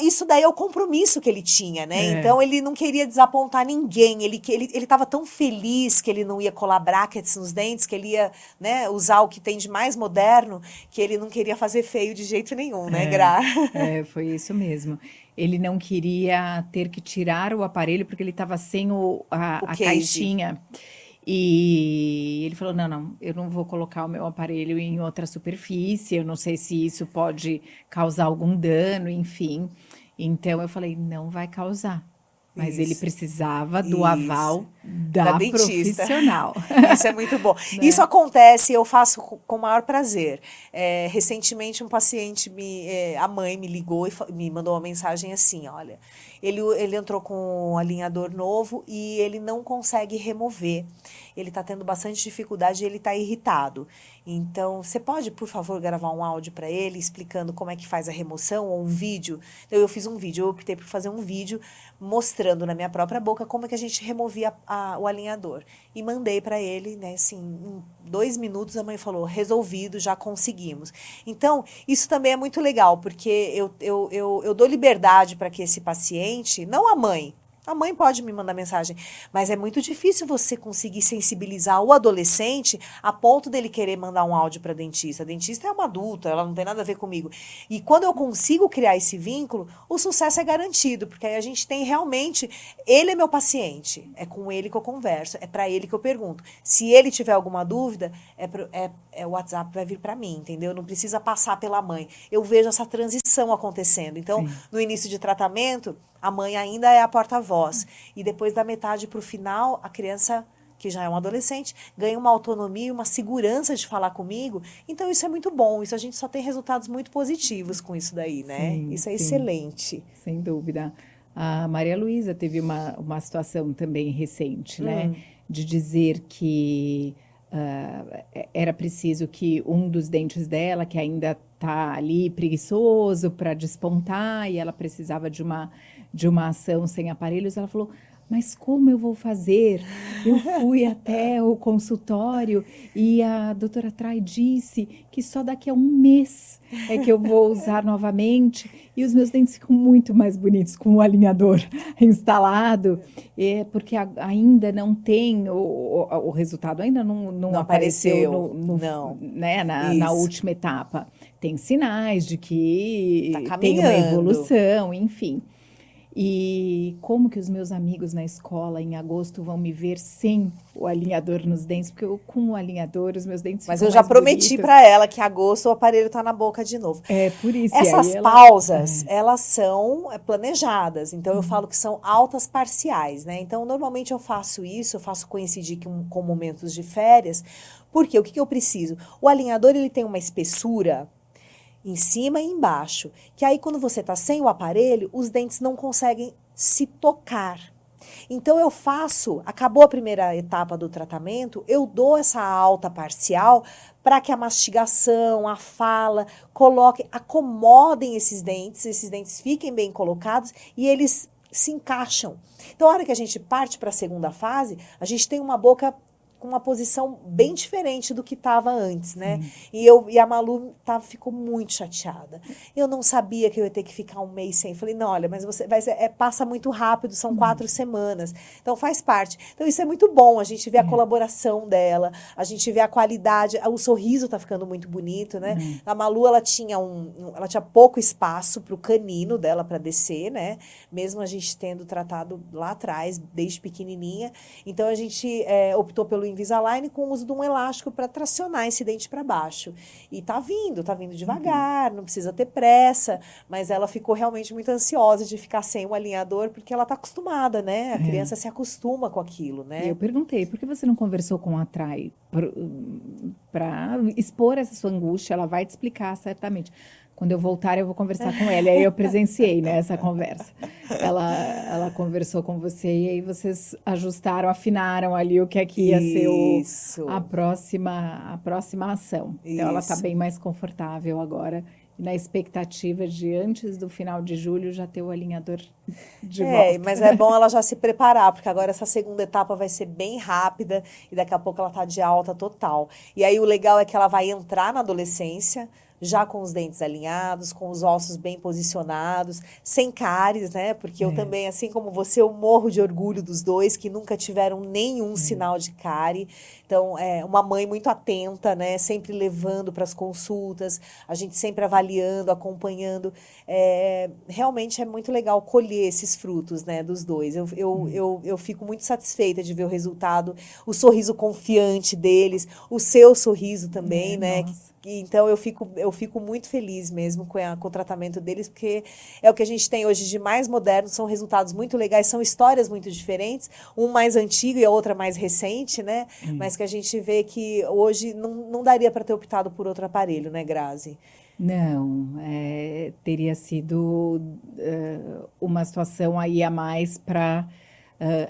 Isso daí é o compromisso que ele tinha, né? Então ele não queria desapontar ninguém, ele tava tão feliz que ele não ia colar brackets nos dentes, que ele ia, né, usar o que tem de mais moderno, que ele não queria fazer feio de jeito nenhum, né, Gra? Foi isso mesmo. Ele não queria ter que tirar o aparelho porque ele estava sem a case. caixinha. E ele falou: não, eu não vou colocar o meu aparelho em outra superfície, eu não sei se isso pode causar algum dano, enfim. Então eu falei: não vai causar. Mas ele Isso. precisava do Isso. aval Da da dentista. profissional. Isso é muito bom. Né? Isso acontece, eu faço com o maior prazer. Recentemente, um paciente, a mãe me ligou e me mandou uma mensagem assim, olha, ele entrou com um alinhador novo e ele não consegue remover. Ele está tendo bastante dificuldade e ele está irritado. Então, você pode, por favor, gravar um áudio para ele explicando como é que faz a remoção ou um vídeo? Então, eu fiz um vídeo, eu optei por fazer um vídeo mostrando na minha própria boca como é que a gente removia o alinhador. E mandei para ele, né, assim, em 2 minutos a mãe falou, resolvido, já conseguimos. Então, isso também é muito legal, porque eu dou liberdade para que esse paciente, não a mãe pode me mandar mensagem, mas é muito difícil você conseguir sensibilizar o adolescente a ponto dele querer mandar um áudio para a dentista. A dentista é uma adulta, ela não tem nada a ver comigo. E quando eu consigo criar esse vínculo, o sucesso é garantido, porque aí a gente tem realmente, ele é meu paciente, é com ele que eu converso, é para ele que eu pergunto. Se ele tiver alguma dúvida, o WhatsApp vai vir para mim, entendeu? Não precisa passar pela mãe. Eu vejo essa transição acontecendo. Então, Sim. no início de tratamento, a mãe ainda é a porta-voz. E depois da metade para o final, a criança, que já é um adolescente, ganha uma autonomia, uma segurança de falar comigo. Então, isso é muito bom. Isso a gente só tem resultados muito positivos com isso daí, né? Sim, Isso é sim. excelente. Sem dúvida. A Maria Luísa teve uma situação também recente, né? De dizer que era preciso que um dos dentes dela, que ainda está ali preguiçoso para despontar, e ela precisava de uma ação sem aparelhos, ela falou: mas como eu vou fazer? Eu fui até o consultório e a doutora Trai disse que só daqui a 1 mês é que eu vou usar novamente e os meus dentes ficam muito mais bonitos com o alinhador instalado, porque ainda não tem o resultado, ainda não apareceu Não. né, na última etapa. Tem sinais de que Tá tem uma caminhando. evolução, enfim. E como que os meus amigos na escola em agosto vão me ver sem o alinhador nos dentes? Porque com o alinhador os meus dentes Mas ficam eu já mais prometi bonitos. para ela que em agosto o aparelho tá na boca de novo. É por isso. Essas e aí pausas, elas são planejadas. Então, eu falo que são altas parciais, né? Então, normalmente eu faço isso, eu faço coincidir com momentos de férias. Porque o que eu preciso? O alinhador, ele tem uma espessura em cima e embaixo, que aí quando você está sem o aparelho, os dentes não conseguem se tocar. Então eu acabou a primeira etapa do tratamento, eu dou essa alta parcial para que a mastigação, a fala, acomodem esses dentes fiquem bem colocados e eles se encaixam. Então a hora que a gente parte para a segunda fase, a gente tem uma boca com uma posição bem diferente do que estava antes, né? E a Malu ficou muito chateada. Eu não sabia que eu ia ter que ficar 1 mês sem. Falei, não, olha, mas passa muito rápido, são 4 semanas. Então faz parte. Então isso é muito bom, a gente vê a colaboração dela, a gente vê a qualidade, o sorriso tá ficando muito bonito, né? A Malu, ela tinha pouco espaço para o canino dela para descer, né? Mesmo a gente tendo tratado lá atrás, desde pequenininha. Então a gente optou pelo Invisalign com o uso de um elástico para tracionar esse dente para baixo. E tá vindo devagar, não precisa ter pressa, mas ela ficou realmente muito ansiosa de ficar sem o alinhador, porque ela tá acostumada, né? A criança se acostuma com aquilo, E eu né? perguntei, por que você não conversou com a Trai para expor essa sua angústia? Ela vai te explicar certamente. Quando eu voltar, eu vou conversar com ela. E aí eu presenciei, né, essa conversa. Ela conversou com você e aí vocês ajustaram, afinaram ali o que é que ia ser Isso, a próxima ação. Então ela está isso. bem mais confortável agora, na expectativa de antes do final de julho já ter o alinhador de volta. Mas é bom ela já se preparar, porque agora essa segunda etapa vai ser bem rápida e daqui a pouco ela tá de alta total. E aí o legal é que ela vai entrar na adolescência, já com os dentes alinhados, com os ossos bem posicionados, sem cáries, né? Porque eu também, assim como você, eu morro de orgulho dos dois, que nunca tiveram nenhum sinal de cárie. Então, é uma mãe muito atenta, né? Sempre levando para as consultas, a gente sempre avaliando, acompanhando. Realmente é muito legal colher esses frutos, né, dos dois. Eu fico muito satisfeita de ver o resultado, o sorriso confiante deles, o seu sorriso também, né? Nossa. Então eu fico muito feliz mesmo com o tratamento deles, porque é o que a gente tem hoje de mais moderno, são resultados muito legais, são histórias muito diferentes, um mais antigo e a outra mais recente, né? Mas que a gente vê que hoje não daria para ter optado por outro aparelho, né, Grazi? Não, teria sido uma situação aí a mais para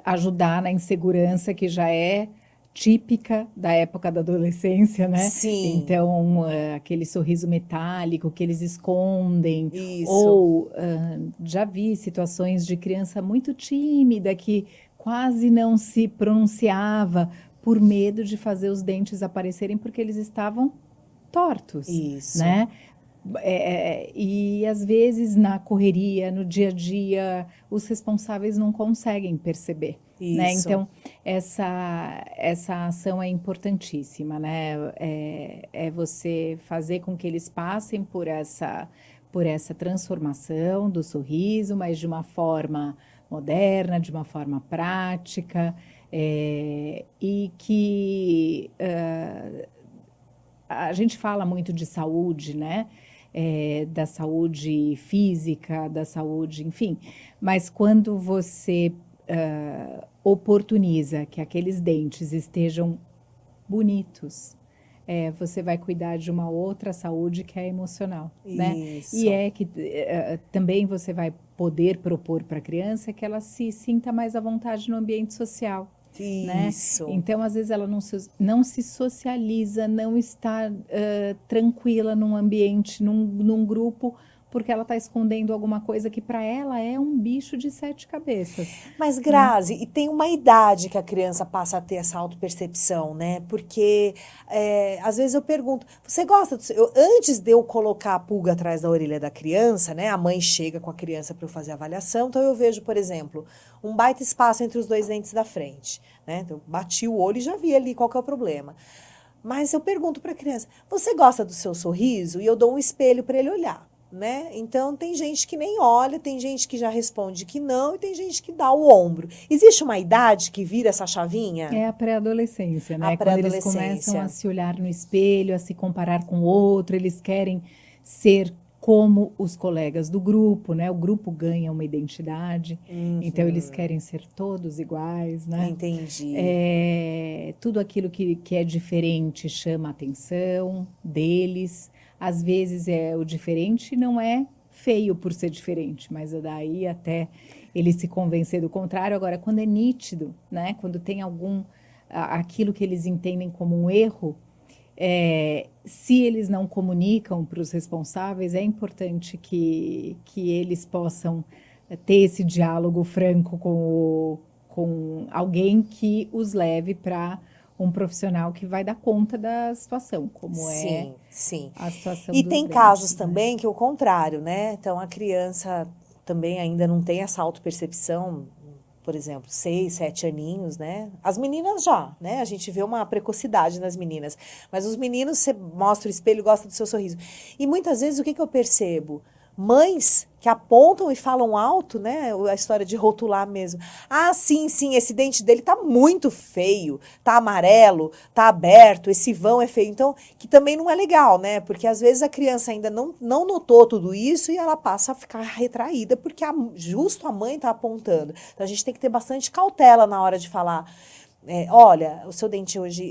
ajudar na insegurança que já é típica da época da adolescência, né? Sim, Então, aquele sorriso metálico que eles escondem, isso. ou já vi situações de criança muito tímida que quase não se pronunciava por medo de fazer os dentes aparecerem porque eles estavam tortos, Isso, né? E às vezes na correria, no dia a dia, os responsáveis não conseguem perceber, né? isso. Então essa ação é importantíssima, né? É você fazer com que eles passem por essa transformação do sorriso, mas de uma forma moderna, de uma forma prática, e que a gente fala muito de saúde, né? Da saúde física, da saúde, enfim. Mas quando você oportuniza que aqueles dentes estejam bonitos, você vai cuidar de uma outra saúde que é emocional, né? E Isso. que também você vai poder propor para a criança que ela se sinta mais à vontade no ambiente social, né? Isso. Então, às vezes, ela não se socializa, não está tranquila num ambiente, num grupo, porque ela está escondendo alguma coisa que para ela é um bicho de sete cabeças, Mas, né? Grazi, e tem uma idade que a criança passa a ter essa autopercepção, né? Porque, às vezes eu pergunto, você gosta do seu... Antes de eu colocar a pulga atrás da orelha da criança, né? A mãe chega com a criança para eu fazer a avaliação, então eu vejo, por exemplo, um baita espaço entre os dois dentes da frente, né? Então, eu bati o olho e já vi ali qual que é o problema. Mas eu pergunto para a criança, você gosta do seu sorriso? E eu dou um espelho para ele olhar. Né? Então tem gente que nem olha, tem gente que já responde que não e tem gente que dá o ombro. Existe uma idade que vira essa chavinha? É a pré-adolescência, A né? Quando eles começam a pré-adolescência. se olhar no espelho, a se comparar com o outro, eles querem ser como os colegas do grupo, né? O grupo ganha uma identidade, então eles querem ser todos iguais, né? Entendi. Tudo aquilo que é diferente chama a atenção deles. Às vezes o diferente não é feio por ser diferente, mas daí até ele se convencer do contrário. Agora, quando é nítido, né? Quando tem aquilo que eles entendem como um erro, se eles não comunicam para os responsáveis, é importante que eles possam ter esse diálogo franco com alguém que os leve para um profissional que vai dar conta da situação, como é Sim, sim. a situação E dos tem casos dentes, né? também que é o contrário, né? Então a criança também ainda não tem essa autopercepção, por exemplo, 6, 7 aninhos, né? As meninas já, né? A gente vê uma precocidade nas meninas. Mas os meninos, você mostra o espelho e gosta do seu sorriso. E muitas vezes o que eu percebo? Mães que apontam e falam alto, né? A história de rotular mesmo. Ah, sim, esse dente dele tá muito feio, tá amarelo, tá aberto, esse vão é feio. Então, que também não é legal, né? Porque às vezes a criança ainda não notou tudo isso e ela passa a ficar retraída porque justo a mãe tá apontando. Então, a gente tem que ter bastante cautela na hora de falar. Olha, o seu dente hoje,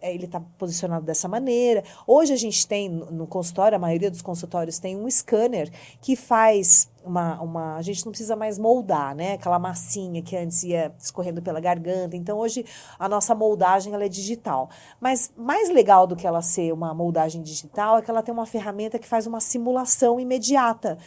ele está posicionado dessa maneira. Hoje a gente tem no consultório, a maioria dos consultórios tem um scanner que faz a gente não precisa mais moldar, né? Aquela massinha que antes ia escorrendo pela garganta. Então, hoje, a nossa moldagem, ela é digital. Mas mais legal do que ela ser uma moldagem digital é que ela tem uma ferramenta que faz uma simulação imediata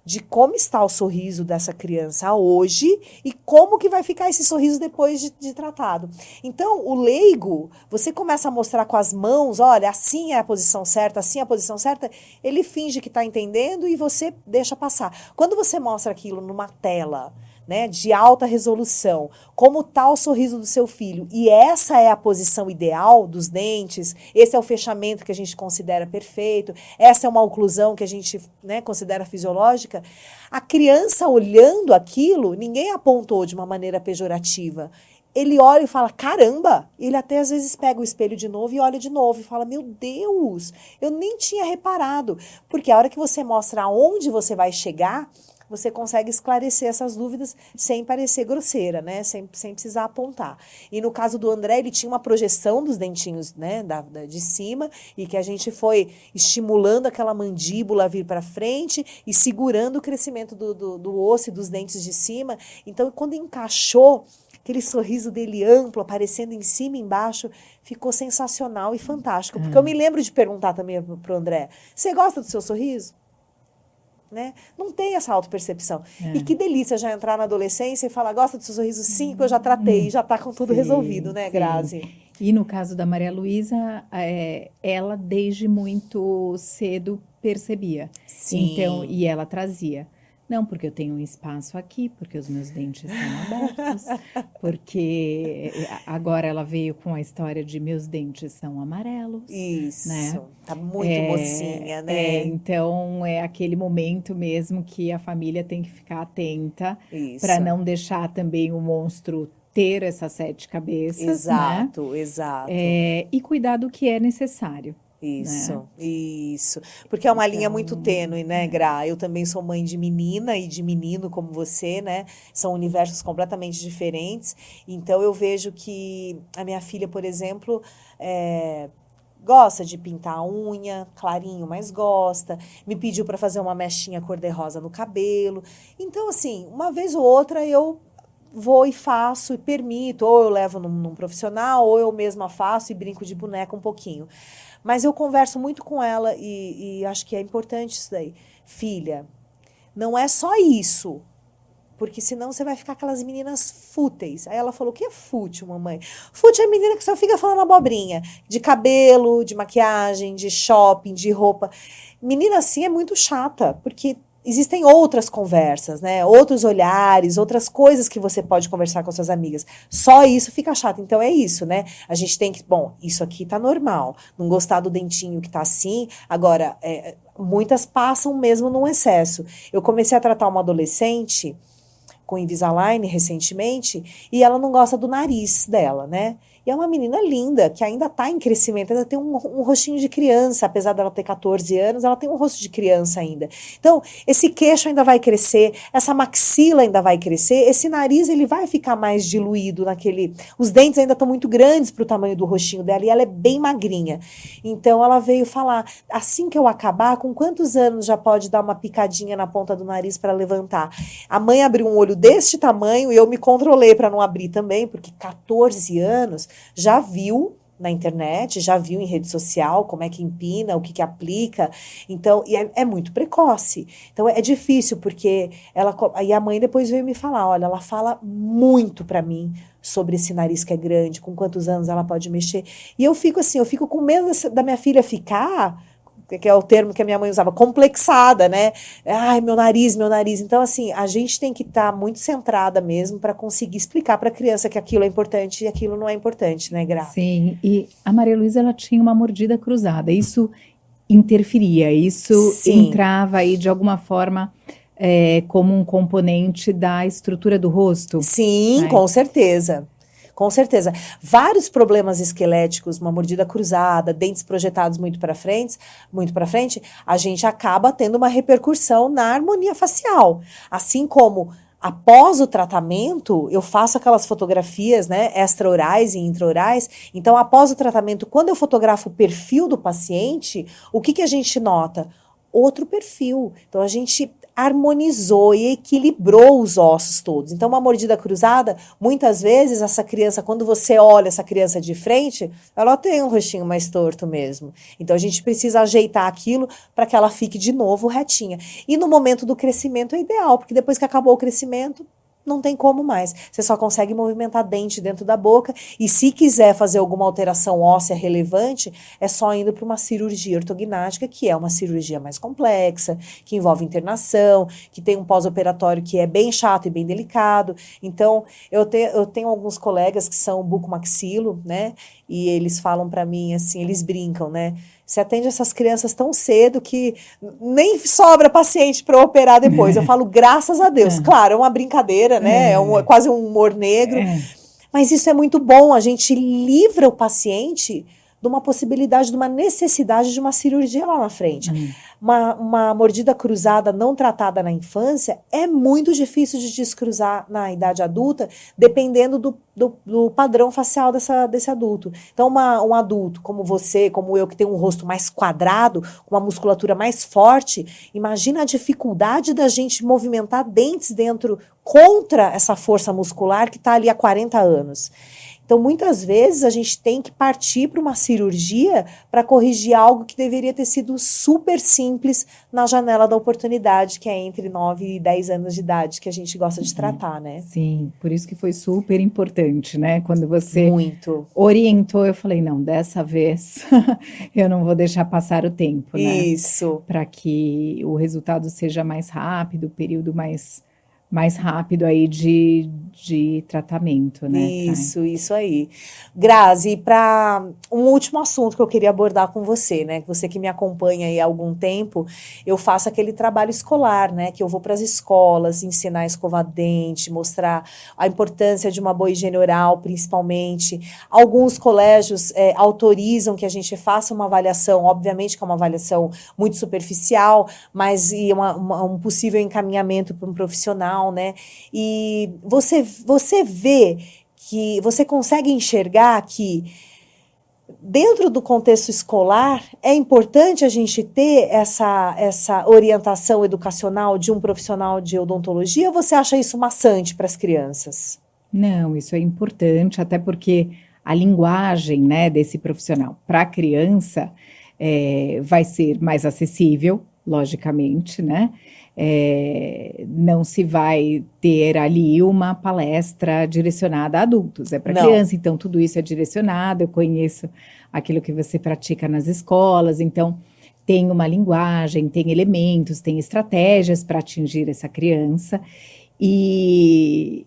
de como está o sorriso dessa criança hoje e como que vai ficar esse sorriso depois de tratado. Então, o leigo, você começa a mostrar com as mãos, olha, assim é a posição certa, assim é a posição certa, ele finge que está entendendo e você deixa passar. Quando você mostra aquilo numa tela, né, de alta resolução, como está o sorriso do seu filho, e essa é a posição ideal dos dentes, esse é o fechamento que a gente considera perfeito, essa é uma oclusão que a gente, né, considera fisiológica, a criança olhando aquilo, ninguém apontou de uma maneira pejorativa. Ele olha e fala, caramba! Ele até às vezes pega o espelho de novo e olha de novo e fala, meu Deus, eu nem tinha reparado. Porque a hora que você mostra aonde você vai chegar, você consegue esclarecer essas dúvidas sem parecer grosseira, né? Sem precisar apontar. E no caso do André, ele tinha uma projeção dos dentinhos, né, de cima, e que a gente foi estimulando aquela mandíbula a vir para frente e segurando o crescimento do osso e dos dentes de cima. Então, quando encaixou, aquele sorriso dele amplo, aparecendo em cima e embaixo, ficou sensacional e fantástico. Porque eu me lembro de perguntar também pro André, você gosta do seu sorriso? Né? Não tem essa autopercepção. E que delícia já entrar na adolescência e falar, gosta do seu sorriso? Sim, que eu já tratei, já está com tudo resolvido, né, Grazi? E no caso da Maria Luísa, ela desde muito cedo percebia. Sim. Então, e ela trazia. Não, porque eu tenho um espaço aqui, porque os meus dentes são abertos, porque agora ela veio com a história de meus dentes são amarelos. Isso, né? Tá muito mocinha, né? Então, é aquele momento mesmo que a família tem que ficar atenta para não deixar também o monstro ter essas 7 cabeças, exato, né? Exato. E cuidar do que é necessário. Isso. Porque é uma linha muito tênue, né, Gra? Eu também sou mãe de menina e de menino como você, né? São universos completamente diferentes. Então, eu vejo que a minha filha, por exemplo, gosta de pintar a unha, clarinho, mas gosta. Me pediu para fazer uma mechinha cor-de-rosa no cabelo. Então, assim, uma vez ou outra eu vou e faço e permito. Ou eu levo num profissional, ou eu mesma faço e brinco de boneca um pouquinho. Mas eu converso muito com ela e acho que é importante isso daí. Filha, não é só isso, porque senão você vai ficar aquelas meninas fúteis. Aí ela falou, o que é fútil, mamãe? Fútil é a menina que só fica falando abobrinha, de cabelo, de maquiagem, de shopping, de roupa. Menina assim é muito chata, porque existem outras conversas, né? Outros olhares, outras coisas que você pode conversar com suas amigas. Só isso fica chato. Então é isso, né? A gente tem que, bom, isso aqui tá normal. Não gostar do dentinho que tá assim. Agora, muitas passam mesmo num excesso. Eu comecei a tratar uma adolescente com Invisalign recentemente e ela não gosta do nariz dela, né? E é uma menina linda, que ainda está em crescimento, ainda tem um rostinho de criança, apesar dela ter 14 anos, ela tem um rosto de criança ainda. Então, esse queixo ainda vai crescer, essa maxila ainda vai crescer, esse nariz ele vai ficar mais diluído naquele... Os dentes ainda estão muito grandes para o tamanho do rostinho dela e ela é bem magrinha. Então, ela veio falar, assim que eu acabar, com quantos anos já pode dar uma picadinha na ponta do nariz para levantar? A mãe abriu um olho deste tamanho e eu me controlei para não abrir também, porque 14 anos... já viu na internet, já viu em rede social como é que empina, o que aplica. Então, e é muito precoce. Então, é difícil, porque e a mãe depois veio me falar, olha, ela fala muito para mim sobre esse nariz que é grande, com quantos anos ela pode mexer. E eu fico assim, eu fico com medo da minha filha ficar... que é o termo que a minha mãe usava, complexada, né? Ai, meu nariz. Então, assim, a gente tem que estar muito centrada mesmo para conseguir explicar para a criança que aquilo é importante e aquilo não é importante, né, Gra? Sim, e a Maria Luísa, ela tinha uma mordida cruzada. Isso interferia. Isso Sim. entrava aí de alguma forma como um componente da estrutura do rosto. Sim, Né? com certeza. Com certeza. Vários problemas esqueléticos, uma mordida cruzada, dentes projetados muito para frente, a gente acaba tendo uma repercussão na harmonia facial. Assim como após o tratamento, eu faço aquelas fotografias, né, extraorais e intraorais. Então, após o tratamento, quando eu fotografo o perfil do paciente, o que que a gente nota? Outro perfil. Então, a gente harmonizou e equilibrou os ossos todos. Então, uma mordida cruzada, muitas vezes, essa criança, quando você olha essa criança de frente, ela tem um rostinho mais torto mesmo. Então, a gente precisa ajeitar aquilo para que ela fique de novo retinha. E no momento do crescimento é ideal, porque depois que acabou o crescimento, não tem como mais. Você só consegue movimentar dente dentro da boca e se quiser fazer alguma alteração óssea relevante, é só indo para uma cirurgia ortognática, que é uma cirurgia mais complexa, que envolve internação, que tem um pós-operatório que é bem chato e bem delicado. Então, eu tenho alguns colegas que são bucomaxilo, né? E eles falam para mim assim, eles brincam, né? Você atende essas crianças tão cedo que nem sobra paciente para operar depois. Eu falo, graças a Deus. Claro, é uma brincadeira, né? É quase um humor negro. Mas isso é muito bom. A gente livra o paciente de uma possibilidade, de uma necessidade de uma cirurgia lá na frente. Uma mordida cruzada não tratada na infância é muito difícil de descruzar na idade adulta, dependendo do padrão facial desse adulto. Então, um adulto como você, como eu, que tem um rosto mais quadrado, com uma musculatura mais forte, imagina a dificuldade da gente movimentar dentes dentro contra essa força muscular que está ali há 40 anos. Então, muitas vezes, a gente tem que partir para uma cirurgia para corrigir algo que deveria ter sido super simples na janela da oportunidade, que é entre 9 e 10 anos de idade, que a gente gosta de tratar, né? Sim, por isso que foi super importante, né? Quando você Muito. orientou, eu falei, não, dessa vez eu não vou deixar passar o tempo, né? Isso. Para que o resultado seja mais rápido, o período mais rápido aí de tratamento, né? Isso aí. Grazi, para um último assunto que eu queria abordar com você, né? Você que me acompanha aí há algum tempo, eu faço aquele trabalho escolar, né? Que eu vou para as escolas ensinar a escovar dente, mostrar a importância de uma boa higiene oral, principalmente. Alguns colégios autorizam que a gente faça uma avaliação, obviamente que é uma avaliação muito superficial, mas um possível encaminhamento para um profissional, né? E você vê que você consegue enxergar que dentro do contexto escolar é importante a gente ter essa orientação educacional de um profissional de odontologia, ou você acha isso maçante para as crianças? Não, isso é importante, até porque a linguagem, né, desse profissional para a criança vai ser mais acessível, logicamente, né? Não se vai ter ali uma palestra direcionada a adultos, é para criança, então tudo isso é direcionado, eu conheço aquilo que você pratica nas escolas, então tem uma linguagem, tem elementos, tem estratégias para atingir essa criança e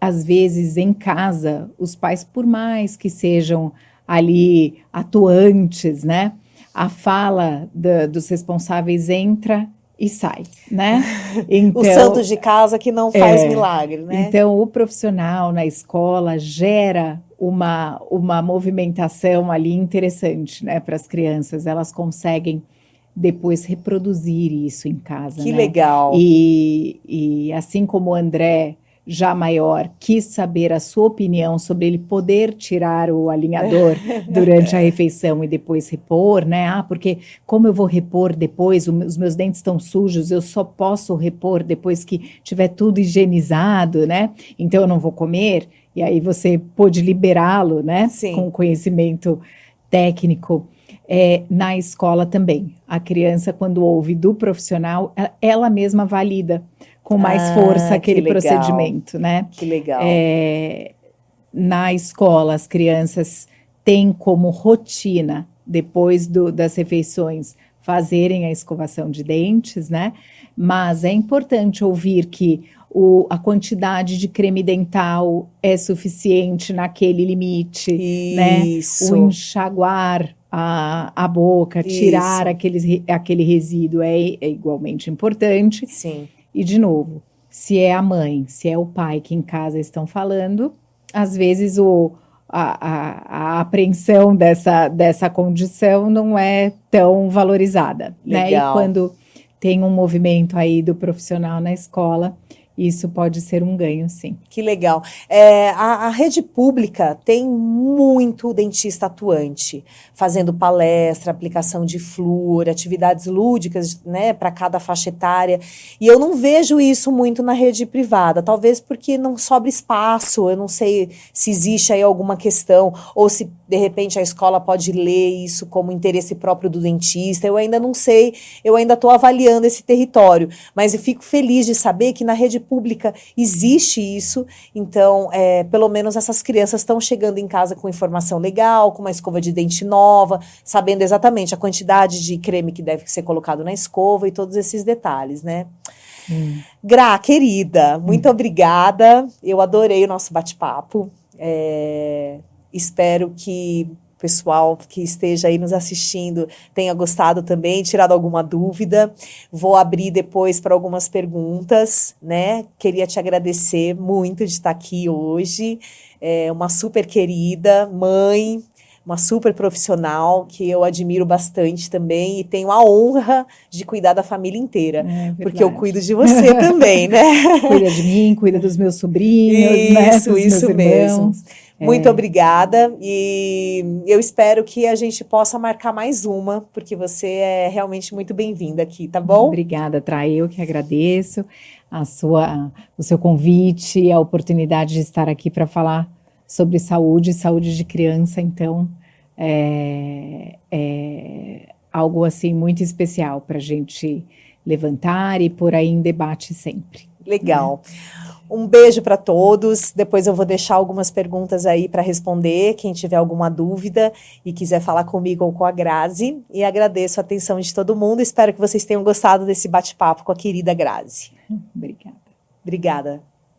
às vezes em casa, os pais, por mais que sejam ali atuantes, né, a fala dos responsáveis entra e sai, né? Então, o santo de casa que não faz milagre, né? Então, o profissional na escola gera uma movimentação ali interessante, né, para as crianças. Elas conseguem depois reproduzir isso em casa, Que né? legal. E assim como o André, já maior, quis saber a sua opinião sobre ele poder tirar o alinhador durante a refeição e depois repor, né? Porque como eu vou repor depois, os meus dentes estão sujos, eu só posso repor depois que tiver tudo higienizado, né? Então eu não vou comer. E aí você pôde liberá-lo, né? Sim. Com conhecimento técnico. Na escola também. A criança, quando ouve do profissional, ela mesma valida com mais força aquele procedimento, né? Que legal. Na escola, as crianças têm como rotina, depois das refeições, fazerem a escovação de dentes, né? Mas é importante ouvir que a quantidade de creme dental é suficiente naquele limite, né? O enxaguar a boca, tirar aquele resíduo é igualmente importante. Sim. E, de novo, se é a mãe, se é o pai que em casa estão falando, às vezes a apreensão dessa condição não é tão valorizada, né? E quando tem um movimento aí do profissional na escola, isso pode ser um ganho, sim. Que legal. A rede pública tem muito dentista atuante, fazendo palestra, aplicação de flúor, atividades lúdicas, né, para cada faixa etária. E eu não vejo isso muito na rede privada, talvez porque não sobra espaço, eu não sei se existe aí alguma questão, ou se de repente a escola pode ler isso como interesse próprio do dentista, eu ainda não sei, eu ainda estou avaliando esse território, mas eu fico feliz de saber que na rede pública existe isso, então pelo menos essas crianças estão chegando em casa com informação legal, com uma escova de dente nova, sabendo exatamente a quantidade de creme que deve ser colocado na escova e todos esses detalhes, né? Gra, querida, muito obrigada, eu adorei o nosso bate-papo, espero que o pessoal que esteja aí nos assistindo tenha gostado também, tirado alguma dúvida. Vou abrir depois para algumas perguntas, né? Queria te agradecer muito de estar aqui hoje. Uma super querida mãe, uma super profissional que eu admiro bastante também e tenho a honra de cuidar da família inteira, porque eu cuido de você também, né? Cuida de mim, cuida dos meus sobrinhos, né? Dos meus irmãos. Mesmo. Muito obrigada e eu espero que a gente possa marcar mais uma, porque você é realmente muito bem-vinda aqui, tá bom? Obrigada, Tra, eu que agradeço o seu convite, a oportunidade de estar aqui para falar sobre saúde de criança, então é algo assim muito especial para a gente levantar e pôr aí em debate sempre. Legal. Um beijo para todos, depois eu vou deixar algumas perguntas aí para responder, quem tiver alguma dúvida e quiser falar comigo ou com a Grazi, e agradeço a atenção de todo mundo, espero que vocês tenham gostado desse bate-papo com a querida Grazi. Obrigada. Obrigada.